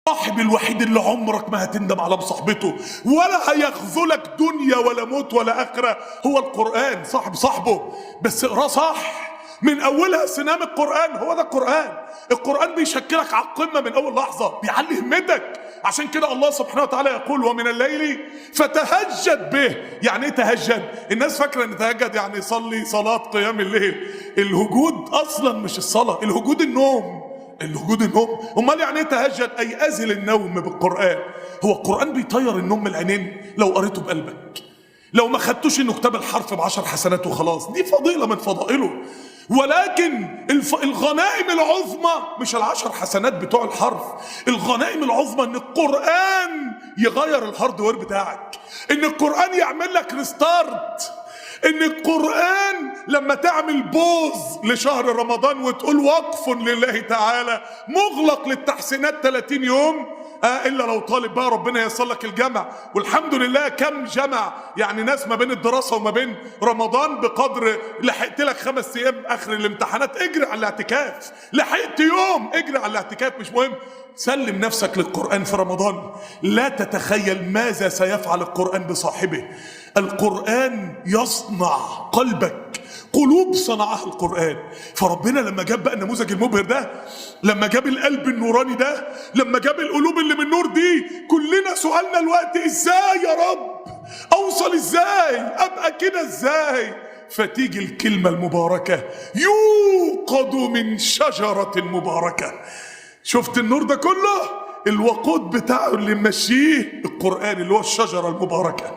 الصاحب الوحيد اللي عمرك ما هتندم على مصاحبته ولا هيخذلك دنيا ولا موت ولا آخرة هو القرآن. صاحبه بس اقراه صح من أولها. سنام القرآن هو ده القرآن. القرآن بيشكلك على القمة من أول لحظة، بيعلي همتك. عشان كده الله سبحانه وتعالى يقول ومن الليل فتهجد به. يعني ايه تهجد؟ الناس فاكرة ان تهجد يعني يصلي صلاة قيام الليل. الهجود أصلا مش الصلاة، الهجود النوم. امال يعني ايه تهجد؟ اي ازل النوم بالقران. هو القران بيطير النوم من العينين لو قريته بقلبك، لو ما خدتوش انه كتاب الحرف ب10 حسنات وخلاص، دي فضيله من فضائله. ولكن الغنائم العظمى مش ال10 حسنات بتوع الحرف. الغنائم العظمى ان القران يغير الهاردوير بتاعك، ان القران يعمل لك ريستارت، ان القرآن لما تعمل بوز لشهر رمضان وتقول وقف لله تعالى مغلق للتحسينات 30 يوم، الا لو طالب بقى ربنا ييسر لك الجمع. والحمد لله كم جمع يعني ناس ما بين الدراسة وما بين رمضان بقدر لحقت لك 5 ايام اخر الامتحانات اجري على الاعتكاف، لحقت يوم اجري على الاعتكاف، مش مهم. سلم نفسك للقرآن في رمضان. لا تتخيل ماذا سيفعل القرآن بصاحبه. القرآن يصنع قلبك، قلوب صنعها القرآن. فربنا لما جاب بقى النموذج المبهر ده، لما جاب القلب النوراني ده، لما جاب القلوب اللي من نور دي، كلنا سؤالنا الوقت ازاي يا رب اوصل؟ ازاي ابقى كده؟ ازاي؟ فتيجي الكلمة المباركة يوقد من شجرة مباركة. شفت النور ده كله؟ الوقود بتاعه اللي ماشيه القرآن اللي هو الشجرة المباركة.